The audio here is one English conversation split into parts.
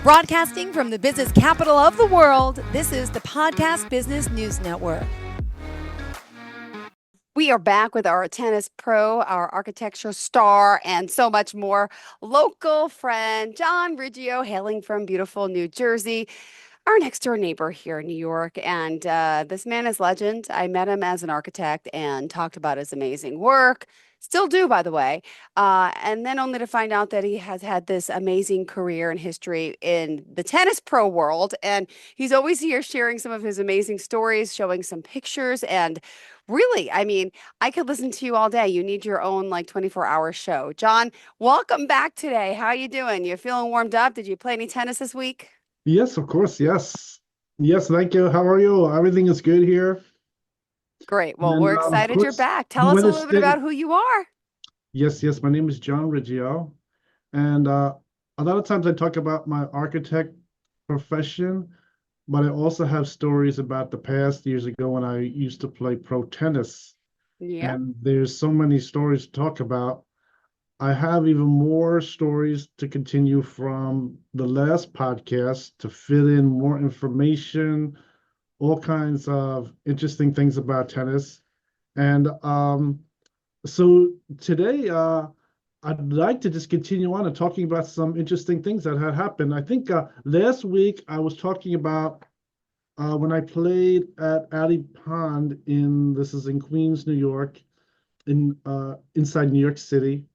Broadcasting from the business capital of the world, this is the Podcast Business News Network. We are back with our tennis pro, our architecture star, and so much more. Local friend, John Riggio, hailing from beautiful New Jersey, our next door neighbor here in New York. And this man is legend. I met him as an architect and talked about his amazing work. Still do, by the way. And then only to find out that he has had this amazing career and history in the tennis pro world. And he's always here sharing some of his amazing stories, showing some pictures. And really, I mean, I could listen to you all day. You need your own like 24-hour show. John, welcome back today. How you doing? You feeling warmed up? Did you play any tennis this week? Yes, of course. Yes. Yes, thank you. How are you? Everything is good here. Great. Well, And we're of excited you're course, back. the Tell us a weather's little bit stay. about who you are. Yes, my name is John Riggio. And a lot of times I talk about my architect profession, but I also have stories about the past years ago when I used to play pro tennis. Yep. And there's so many stories to talk about. I have even more stories to continue from the last podcast to fit in more information, all kinds of interesting things about tennis. And so today, I'd like to just continue on and talking about some interesting things that had happened. I think last week I was talking about when I played at Alley Pond this is in Queens, New York, inside New York City,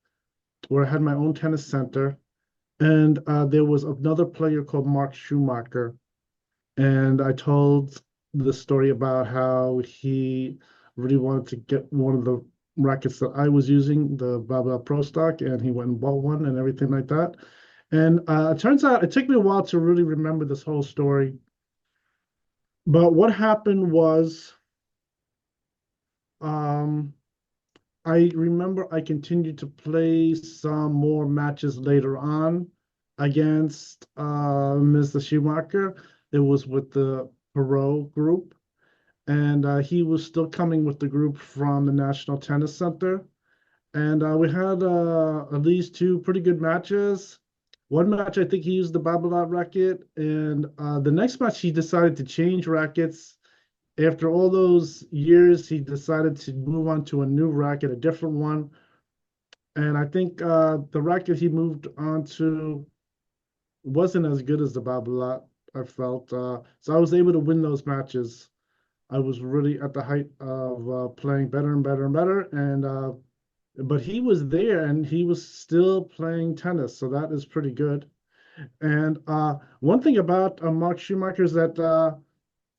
where I had my own tennis center. And there was another player called Mark Schumacher. And I told the story about how he really wanted to get one of the rackets that I was using, the blah blah Pro Stock, and he went and bought one and everything like that. And it turns out it took me a while to really remember this whole story. But what happened was, um, I remember I continued to play some more matches later on against Mr. Schumacher. It was with the Perot group, and he was still coming with the group from the National Tennis Center. And we had at least two pretty good matches. One match, I think he used the Babolat racket, and the next match, he decided to change rackets. After all those years, he decided to move on to a new racket, a different one. And I think the racket he moved on to wasn't as good as the Babolat, I felt. So I was able to win those matches. I was really at the height of playing better and better and better. And but he was there and he was still playing tennis, so that is pretty good. And one thing about Mark Schumacher is that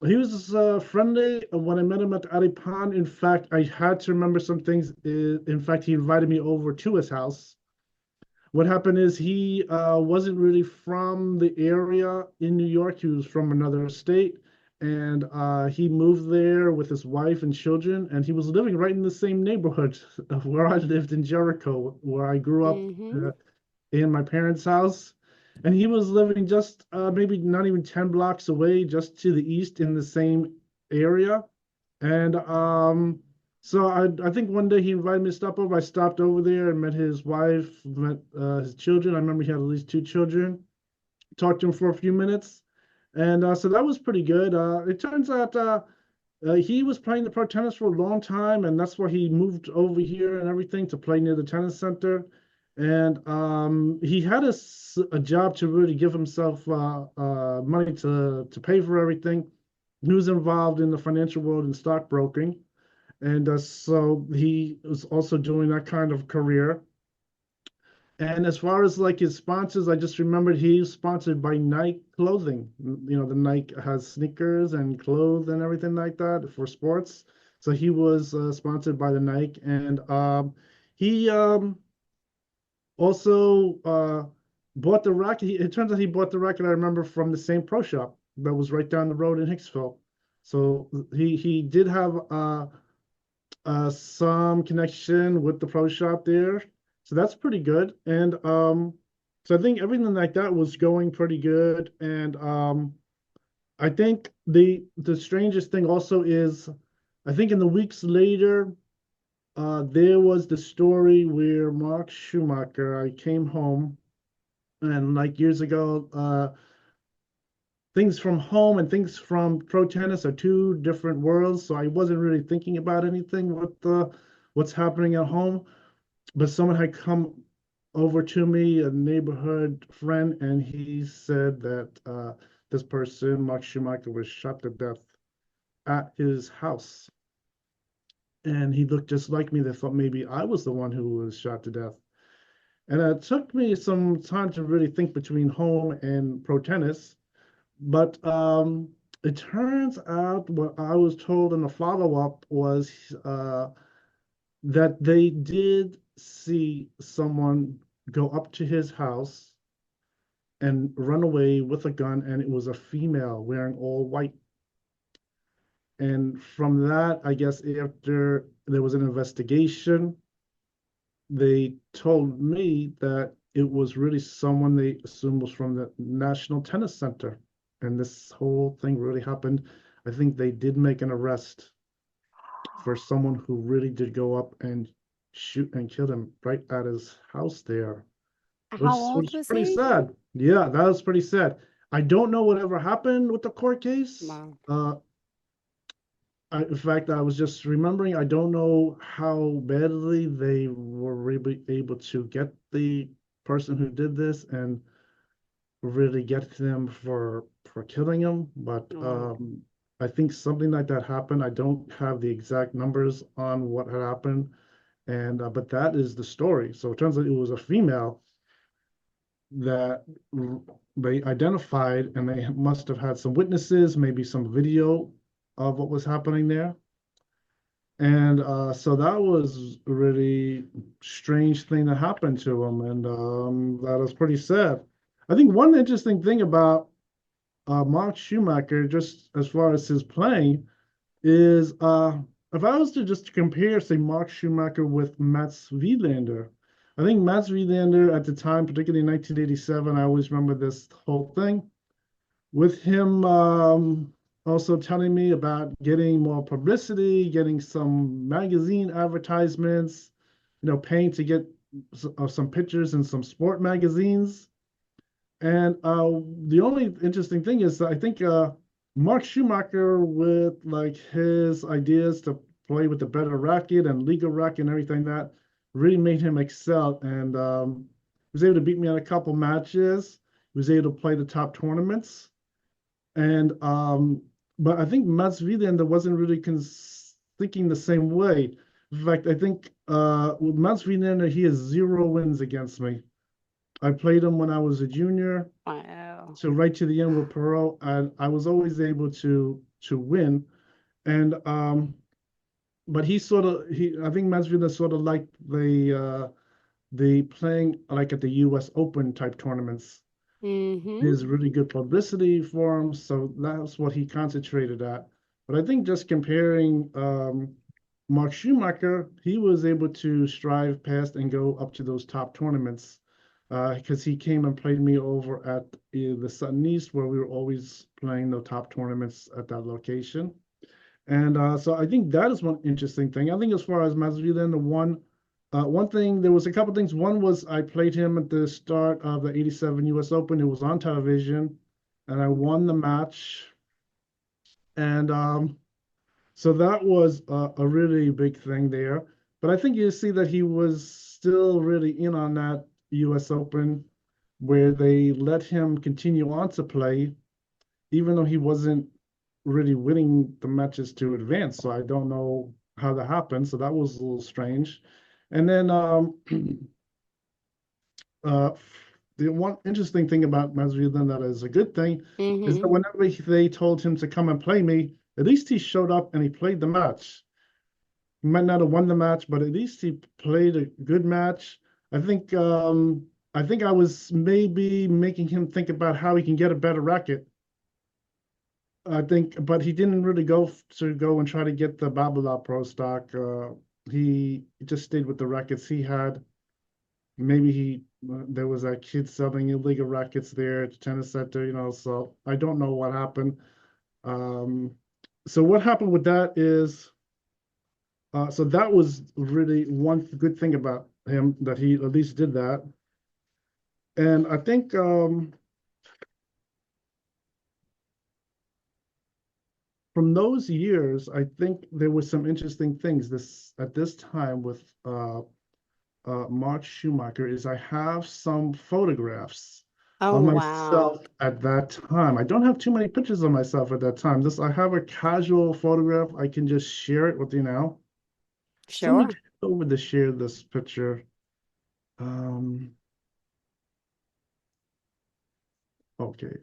he was friendly when I met him at the Pond. In fact, I had to remember some things. In fact, he invited me over to his house. What happened is he wasn't really from the area in New York. He was from another state, and he moved there with his wife and children, and he was living right in the same neighborhood of where I lived in Jericho, where I grew up Mm-hmm. in my parents' house. And he was living just maybe not even 10 blocks away, just to the east in the same area. And so I think one day he invited me to stop over. I stopped over there and met his wife, met his children. I remember he had at least two children. Talked to him for a few minutes. And so that was pretty good. It turns out he was playing the pro tennis for a long time, and that's why he moved over here and everything to play near the tennis center. And he had a job to really give himself money to pay for everything. He was involved in the financial world and stockbroking. And so he was also doing that kind of career. And as far as like his sponsors, I just remembered he's sponsored by Nike clothing. You know, the Nike has sneakers and clothes and everything like that for sports. So he was sponsored by the Nike, and he also bought the racket. It turns out he bought the racket I remember from the same pro shop that was right down the road in Hicksville. So he did have some connection with the pro shop there. So that's pretty good. And so I think everything like that was going pretty good. And I think the strangest thing also is I think in the weeks later, there was the story where Mark Schumacher, I came home and like years ago, things from home and things from pro tennis are two different worlds. So I wasn't really thinking about anything with what's happening at home. But someone had come over to me, a neighborhood friend, and he said that this person, Mark Schumacher, was shot to death at his house. And he looked just like me. They thought maybe I was the one who was shot to death. And it took me some time to really think between home and pro tennis. But it turns out what I was told in the follow-up was that they did see someone go up to his house and run away with a gun, and it was a female wearing all white. And from that, I guess after there was an investigation, they told me that it was really someone they assumed was from the National Tennis Center. And this whole thing really happened. I think they did make an arrest for someone who really did go up and shoot and kill him right at his house there, How which old was was pretty he? sad. Yeah, that was pretty sad. I don't know whatever happened with the court case. Wow. In fact, I was just remembering, I don't know how badly they were really able to get the person who did this and really get them for killing him. But Oh, I think something like that happened. I don't have the exact numbers on what had happened, and but that is the story. So it turns out it was a female that they identified, and they must have had some witnesses, maybe some video of what was happening there. And so that was a really strange thing that happened to him, and that was pretty sad. I think one interesting thing about Mark Schumacher, just as far as his playing, is if I was to just compare, say, Mark Schumacher with Mats Wilander, I think Mats Wilander at the time, particularly in 1987, I always remember this whole thing with him also telling me about getting more publicity, getting some magazine advertisements, paying to get some pictures in some sport magazines. And the only interesting thing is that I think Mark Schumacher, with like his ideas to play with the better racket and legal racket and everything, that really made him excel. And he was able to beat me in a couple matches. He was able to play the top tournaments. And but I think Mats Wilander wasn't really thinking the same way. In fact, I think with Mats Wilander, he has 0 wins against me. I played him when I was a junior, wow. so right to the end with Perot, and I was always able to win. And but I think Mats Wilander sort of liked the playing like at the U.S. Open type tournaments. Mm-hmm. There's really good publicity for him, so that's what he concentrated at. But I think just comparing Mark Schumacher, he was able to strive past and go up to those top tournaments because he came and played me over at the Sutton East, where we were always playing the top tournaments at that location. And so I think that is one interesting thing. I think as far as Masvidal, one thing, there was a couple things. One was I played him at the start of the 87 US Open. It was on television, and I won the match. And so that was a really big thing there. But I think you see that he was still really in on that US Open, where they let him continue on to play, even though he wasn't really winning the matches to advance. So I don't know how that happened. So that was a little strange. And then uh, the one interesting thing about Masvidal that is a good thing is that Mm-hmm. whenever they told him to come and play me, at least he showed up and he played the match. He might not have won the match, but at least he played a good match. I think I was maybe making him think about how he can get a better racket. I think, but he didn't really go and try to get the Babolat Pro stock. He just stayed with the rackets he had. Maybe there was that kid selling illegal rackets there at the tennis center, so I don't know what happened. Um, so what happened with that is, so that was really one good thing about him, that he at least did that. And I think from those years, I think there were some interesting things at this time with Mark Schumacher is I have some photographs Oh, of wow. myself at that time. I don't have too many pictures of myself at that time. This I have a casual photograph. I can just share it with you now. So let me Sure. go over to share this picture. Um, okay,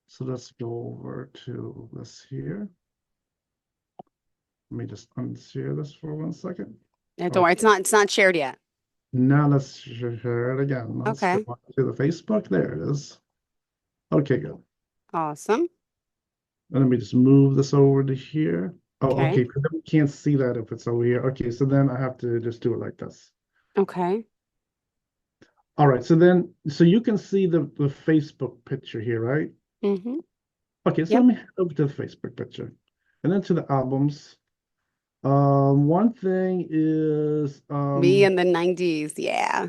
so let's go over to this here. Let me just unshare this for 1 second. Yeah, don't worry, Okay, it's not shared yet. now let's share it again. Let's go Okay. to the Facebook. There it is. Okay, good. Awesome. Let me just move this over to here. Oh, Okay. okay. We can't see that if it's over here. Okay, so then I have to just do it like this. Okay. All right, so you can see the Facebook picture here, right? Mm-hmm. Okay, so let Yep. me head over to the Facebook picture. And then to the albums. One thing is Me in the 90s. Yeah.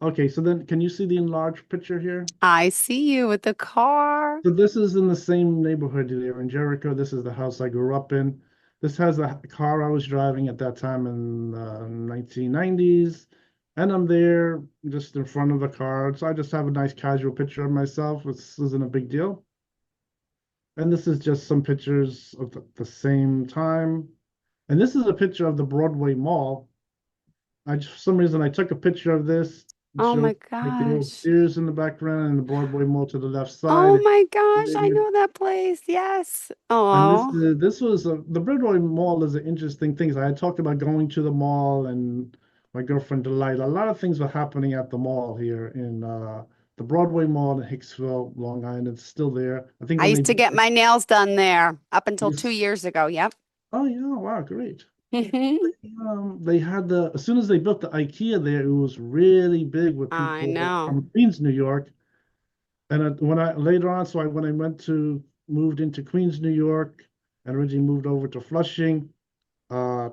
okay, so then can you see the enlarged picture here? I see you with the car. So this is in the same neighborhood there in Jericho. This is the house I grew up in. This has the car I was driving at that time in the 1990s. And I'm there just in front of the car. So I just have a nice casual picture of myself. This isn't a big deal. And this is just some pictures of the same time. And this is a picture of the Broadway Mall. For some reason, I took a picture of this. It Oh shows my like the old gosh. Sears in the background and the Broadway Mall to the left Oh side. my gosh. I know that place. Yes. And Oh, this was the Broadway Mall is an interesting thing. So I had talked about going to the mall and my girlfriend Delight. A lot of things were happening at the mall here in the Broadway Mall in Hicksville, Long Island. It's still there. I think I when they used to built get my nails done there up until this, 2 years ago. Yep. oh yeah, wow, great. They had as soon as they built the IKEA there, it was really big with I people know. from Queens, New York. And when I later on, so when I moved into Queens, New York, and originally moved over to Flushing, uh,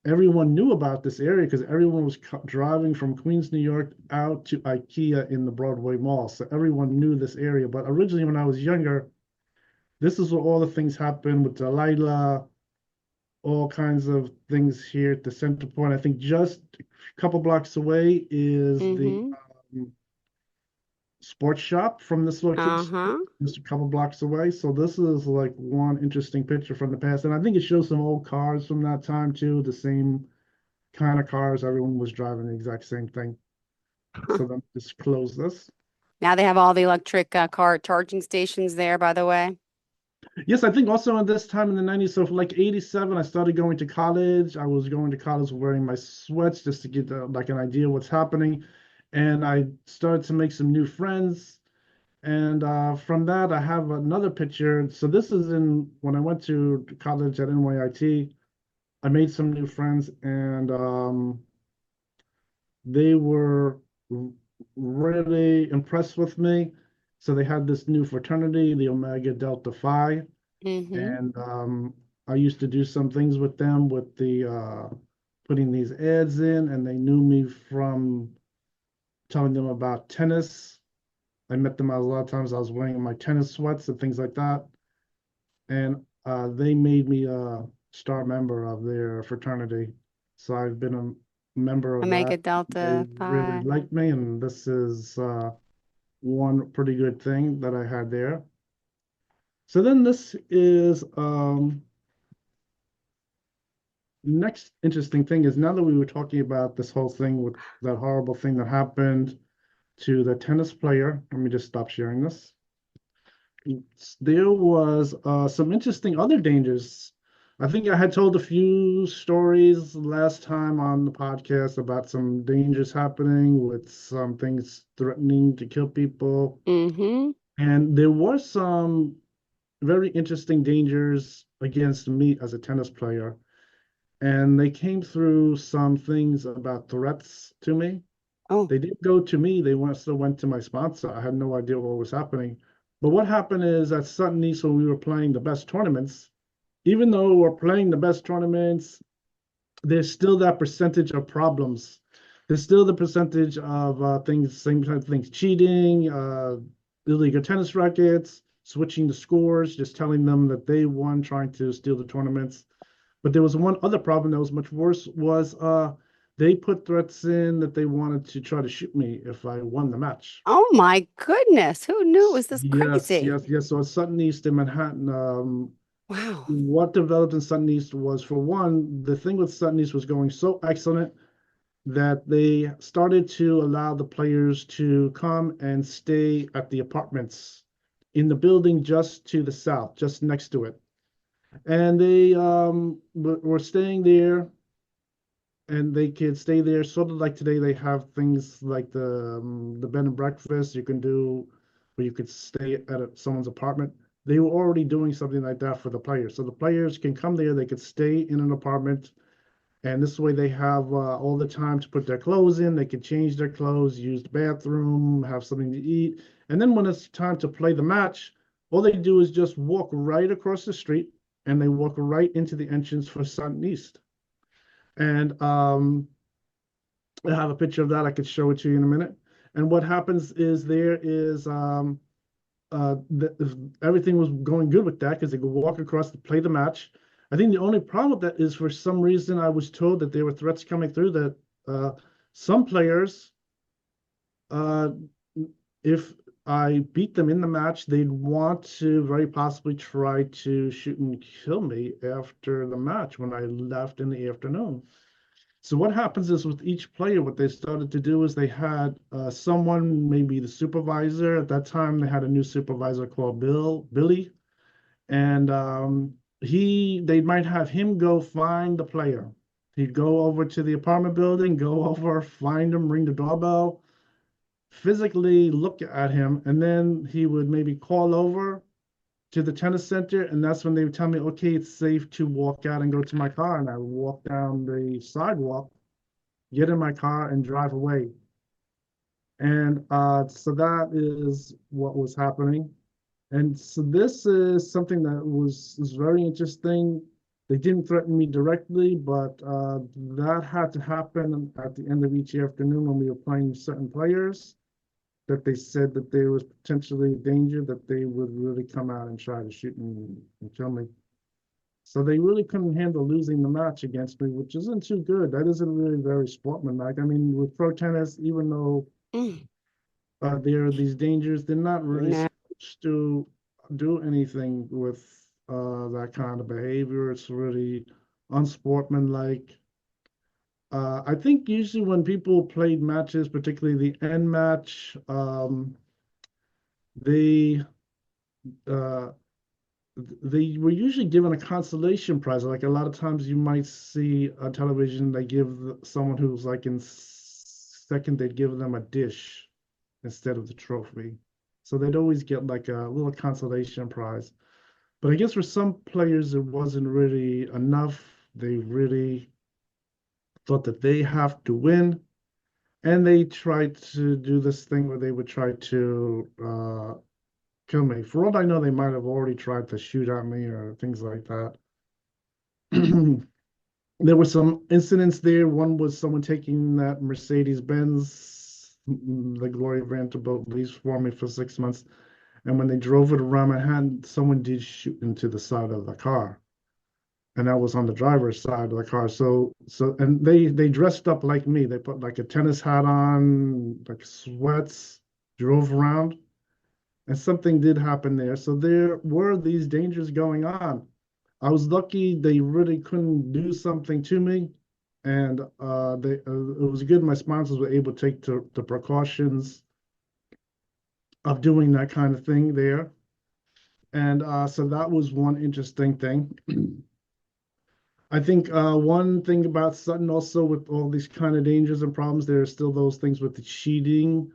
everyone knew about this area because everyone was driving from Queens, New York out to IKEA in the Broadway Mall. So everyone knew this area. But originally, when I was younger, this is where all the things happened with Delilah, all kinds of things here at the Center Point. I think just a couple blocks away is the Mm-hmm. sports shop from this location, Uh-huh. just a couple blocks away. So this is like one interesting picture from the past. And I think it shows some old cars from that time too, the same kind of cars. Everyone was driving the exact same thing. So then just close this. Now they have all the electric car charging stations there, by the way. Yes, I think also in this time in the 90s, so for like 87, I started going to college. I was going to college wearing my sweats just to get like an idea what's happening. And I started to make some new friends. And from that, I have another picture. So this is in when I went to college at NYIT. I made some new friends, and they were really impressed with me. So they had this new fraternity, the Omega Delta Phi, Mm-hmm. and I used to do some things with them with the putting these ads in, and they knew me from telling them about tennis. I met them a lot of times. I was wearing my tennis sweats and things like that, and they made me a star member of their fraternity. So I've been a member of Omega that. They Delta really Phi. liked me, and this is one pretty good thing that I had there. So then this is next interesting thing is now that we were talking about this whole thing with that horrible thing that happened to the tennis player. Let me just stop sharing this. There was some interesting other dangers. I think I had told a few stories last time on the podcast about some dangers happening with some things threatening to kill people. Mm-hmm. And there were some very interesting dangers against me as a tennis player. And they came through some things about threats to me. Oh, They didn't go to me, they still went to my sponsor. I had no idea what was happening. But what happened is at Sutton East, when we were playing the best tournaments, even though we're playing the best tournaments, there's still that percentage of problems. There's still the percentage of things, same type of things, cheating, illegal tennis rackets. switching the scores, just telling them that they won, trying to steal the tournaments. But there was one other problem that was much worse was they put threats in that they wanted to try to shoot me if I won the match. Oh my goodness. Who knew it was this Yes, crazy? yes, yes. So at Sutton East in Manhattan, Wow. what developed in Sutton East was, for one, the thing with Sutton East was going so excellent that they started to allow the players to come and stay at the apartments in the building just to the south, just next to it. And they were staying there, and they could stay there sort of like today they have things like the bed and breakfast you can do where you could stay at someone's apartment. They were already doing something like that for the players. So the players can come there, they could stay in an apartment, and this way they have all the time to put their clothes in. They can change their clothes, use the bathroom, have something to eat. And then when it's time to play the match, all they do is just walk right across the street and they walk right into the entrance for Sutton East. And I have a picture of that. I could show it to you in a minute. And what happens is there is everything was going good with that because they could walk across to play the match. I think the only problem with that is for some reason I was told that there were threats coming through that some players, uh, if I beat them in the match, they'd want to very possibly try to shoot and kill me after the match when I left in the afternoon. So what happens is with each player, what they started to do is they had someone, maybe the supervisor. At that time, they had a new supervisor called Billy, and they might have him go find the player. He'd go over to the apartment building, go over, find him, ring the doorbell, physically look at him, and then he would maybe call over to the tennis center, and that's when they would tell me, okay, it's safe to walk out and go to my car, and I would walk down the sidewalk, get in my car and drive away. And so that is what was happening. And so this is something that was very interesting. They didn't threaten me directly, but that had to happen at the end of each afternoon when we were playing certain players, that they said that there was potentially danger that they would really come out and try to shoot and kill me. So they really couldn't handle losing the match against me, which isn't too good. That isn't really very sportsmanlike. I mean, with pro tennis, even though Mm, there are these dangers, they're not really no. supposed to do anything with that kind of behavior. It's really unsportsmanlike. I think usually when people played matches, particularly the end match, they uh, they were usually given a consolation prize. Like a lot of times you might see on television, they give someone who's like in second, they'd give them a dish instead of the trophy. So they'd always get like a little consolation prize. But I guess for some players, it wasn't really enough. They really thought that they have to win. And they tried to do this thing where they would try to kill me. For all I know, they might have already tried to shoot at me or things like that. There were some incidents there. One was someone taking that Mercedes Benz, the Gloria Vanderbilt lease for me for 6 months. And when they drove it around Manhattan, someone did shoot into the side of the car. And that was on the driver's side of the car. And they dressed up like me. They put like a tennis hat on, like sweats, drove around, and something did happen there. So there were these dangers going on. I was lucky they really couldn't do something to me, and it was good my sponsors were able to take the precautions of doing that kind of thing there. And so that was one interesting thing. I think one thing about Sutton also with all these kind of dangers and problems, there are still those things with the cheating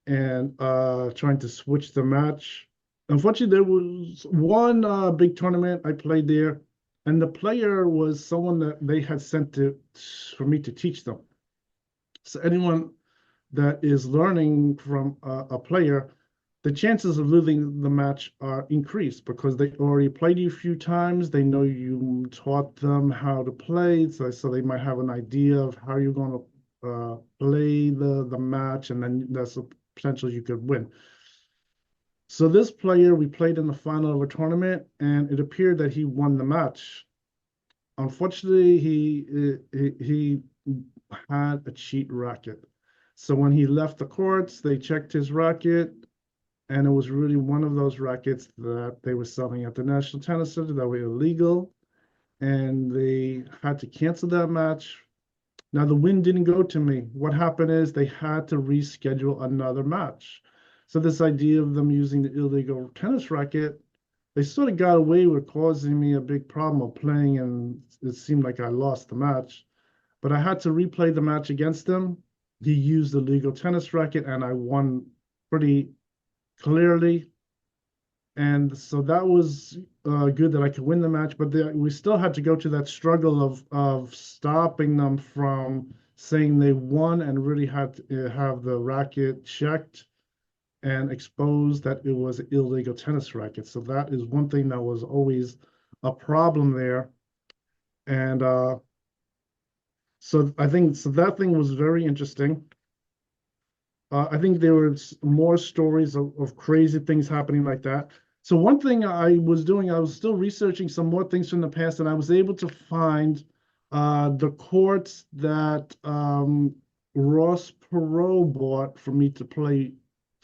and trying to switch the match. Unfortunately, there was one big tournament I played there, and the player was someone that they had sent to for me to teach them. So anyone that is learning from a player, the chances of losing the match are increased because they already played you a few times. They know you taught them how to play, so they might have an idea of how you're going to play the match, and then there's a potential you could win. So this player, we played in the final of a tournament, and it appeared that he won the match. Unfortunately, he had a cheat racket. So when he left the courts, they checked his racket, and it was really one of those rackets that they were selling at the National Tennis Center that were illegal, and they had to cancel that match. Now the win didn't go to me. What happened is they had to reschedule another match. So this idea of them using the illegal tennis racket, they sort of got away with causing me a big problem of playing, and it seemed like I lost the match. But I had to replay the match against them. He used the legal tennis racket, and I won pretty clearly. And so that was good that I could win the match, but we still had to go to that struggle of stopping them from saying they won, and really had to have the racket checked and exposed that it was an illegal tennis racket. So that is one thing that was always a problem there. And so I think so that thing was very interesting. I think there was more stories of crazy things happening like that. So one thing I was doing, I was still researching some more things from the past, and I was able to find the courts that Ross Perot bought for me to play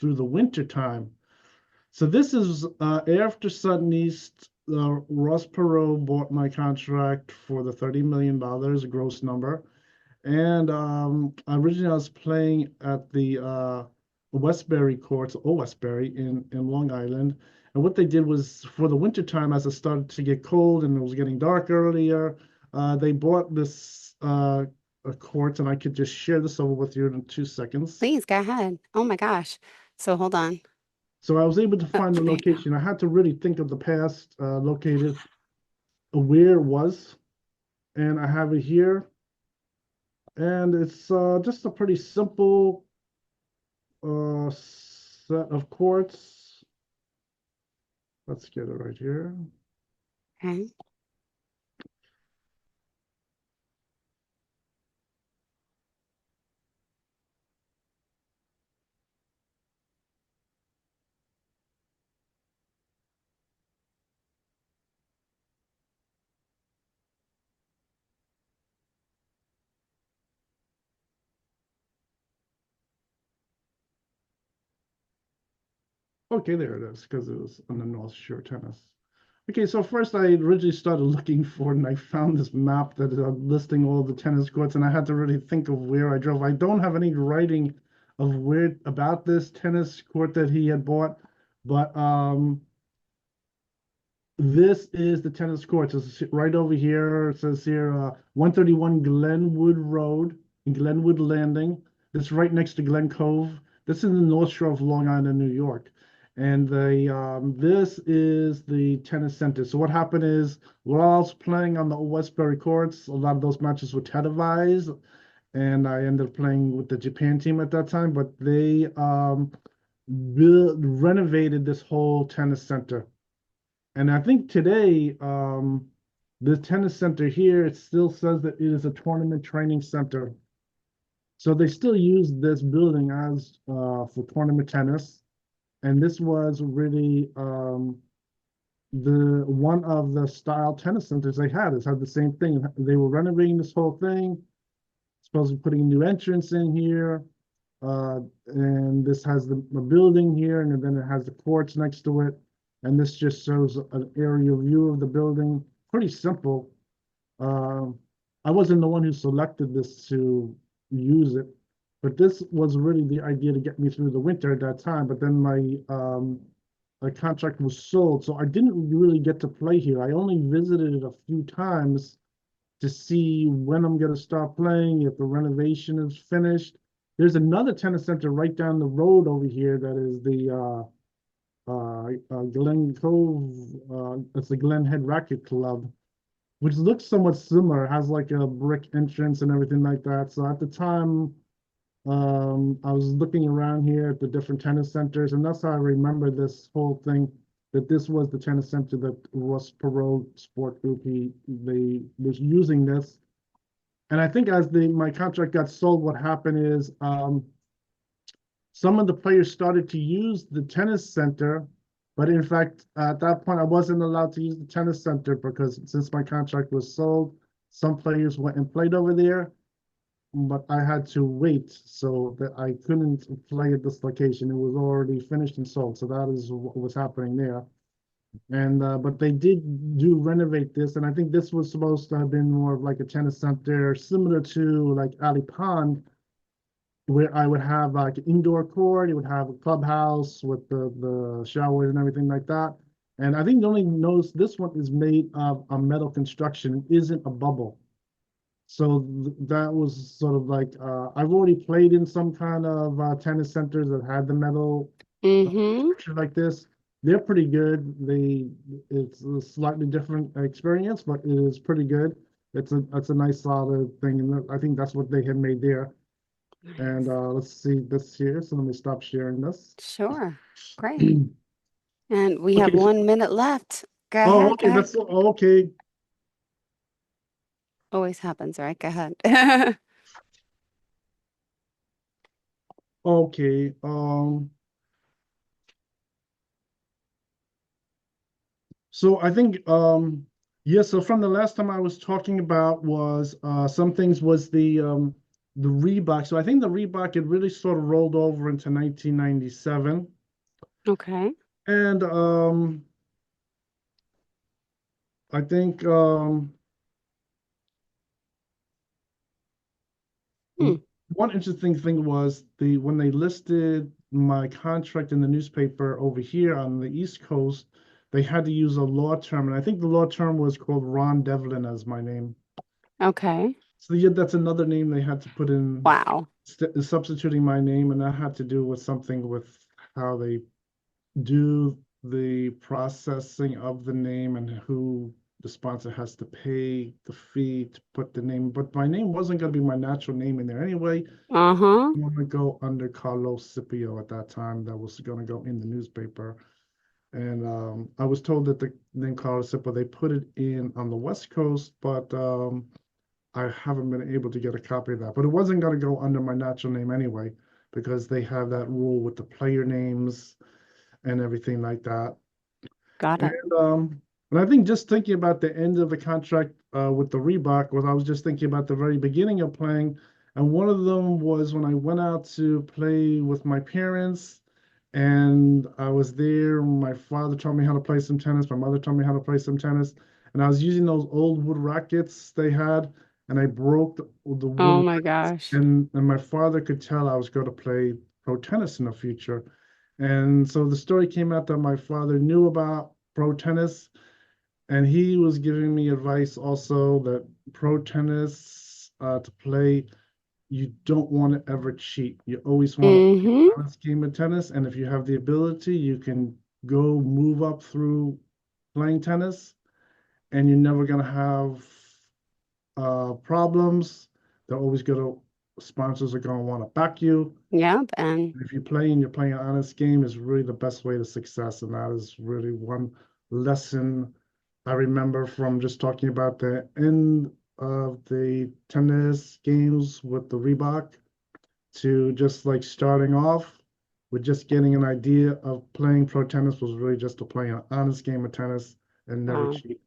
through the winter time. So this is after Sutton East. Ross Perot bought my contract for the $30 million gross number. And originally I was playing at the Westbury courts, Old Westbury in Long Island. And what they did was for the winter time, as it started to get cold and it was getting dark earlier, they bought this court, and I could just share this over with you in 2 seconds. Please go ahead. Oh my gosh. So hold on. So I was able to find the There you go. location. I had to really think of the past located where it was, and I have it here. And it's just a pretty simple set of courts. Let's get it right here. Okay. Okay, there it is, because it was on the North Shore Tennis. Okay, so first I originally started looking for it, and I found this map that is listing all the tennis courts, and I had to really think of where I drove. I don't have any writing of where about this tennis court that he had bought, but this is the tennis court. It's right over here. It says here 131 Glenwood Road in Glenwood Landing. It's right next to Glen Cove. This is in the North Shore of Long Island, New York. And this is the tennis center. So what happened is, while I was playing on the Westbury courts, a lot of those matches were televised, and I ended up playing with the Japan team at that time. But they renovated this whole tennis center. And I think today, the tennis center here, it still says that it is a tournament training center. So they still use this building as for tournament tennis. And this was really the one of the style tennis centers they had. It had the same thing. They were renovating this whole thing, supposedly putting a new entrance in here. And this has the building here, and then it has the courts next to it. And this just shows an aerial view of the building. Pretty simple. I wasn't the one who selected this to use it, but this was really the idea to get me through the winter at that time. But then my contract was sold, so I didn't really get to play here. I only visited it a few times to see when I'm going to start playing, if the renovation is finished. There's another tennis center right down the road over here that is the Glen Cove, it's the Glen Head Racket Club, which looks somewhat similar, has like a brick entrance and everything like that. So at the time, I was looking around here at the different tennis centers, and that's how I remember this whole thing, that this was the tennis center that Ross Perot Sport Group, they was using this. And I think as my contract got sold, what happened is some of the players started to use the tennis center But in fact, at that point, I wasn't allowed to use the tennis center because since my contract was sold, some players went and played over there, but I had to wait so that I couldn't play at this location. It was already finished and sold. So that is what was happening there. And but they did do renovate this, and I think this was supposed to have been more of like a tennis center, similar to like Ali Pond, where I would have like an indoor court, you would have a clubhouse with the showers and everything like that. And I think the only knows this one is made of a metal construction, it isn't a bubble. So that was sort of like I've already played in some kind of tennis centers that had the metal Mm-hmm. structure like this. They're pretty good. It's a slightly different experience, but it is pretty good. It's a nice solid thing, and I think that's what they had made there. And let's see this here. So let me stop sharing this. Sure. Great. And we have Okay. 1 minute left. Go Oh, ahead. okay. That's okay. Always happens, right? Go ahead. Okay. So I think yeah, so from the last time I was talking about was some things was the Reebok. So I think the Reebok it really sort of rolled over into 1997. Okay. And I think Hmm. one interesting thing was when they listed my contract in the newspaper over here on the East Coast, they had to use a law term, and I think the law term was called Ron Devlin as my name. Okay. So yeah, that's another name they had to put in, Wow. substituting my name, and that had to do with something with how they do the processing of the name and who the sponsor has to pay the fee to put the name. But my name wasn't going to be my natural name in there anyway. Uh-huh. I'm going to go under Carlos Scipio at that time. That was going to go in the newspaper. And I was told that the name Carlos Scipio, they put it in on the West Coast, but I haven't been able to get a copy of that. But it wasn't going to go under my natural name anyway, because they have that rule with the player names and everything like that. Got it. And I think just thinking about the end of the contract with the Reebok was I was just thinking about the very beginning of playing, and one of them was when I went out to play with my parents, and I was there. My father taught me how to play some tennis. My mother taught me how to play some tennis, and I was using those old wood rackets they had, and I broke the Oh wood my rackets, gosh. and my father could tell I was going to play pro tennis in the future. And so the story came out that my father knew about pro tennis, and he was giving me advice also that pro tennis to play, you don't want to ever cheat. You always want to play Mm-hmm. an honest game of tennis, and if you have the ability, you can go move up through playing tennis, and you're never going to have problems. They're always going to sponsors are going to want to back you. Yep. And If you play and you're playing an honest game is really the best way to success. And that is really one lesson I remember from just talking about the end of the tennis games with the Reebok to just like starting off with just getting an idea of playing pro tennis was really just to play an honest game of tennis and never wow. cheat.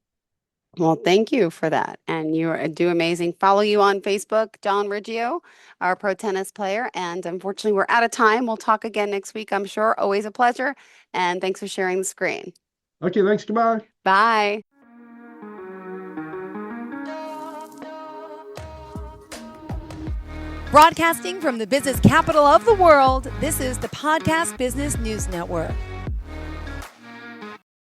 Well, thank you for that. And you do amazing. Follow you on Facebook, John Riggio, our pro tennis player. And unfortunately, we're out of time. We'll talk again next week, I'm sure. Always a pleasure. And thanks for sharing the screen. Okay, thanks. Goodbye. Bye. Broadcasting from the business capital of the world, this is the Podcast Business News Network.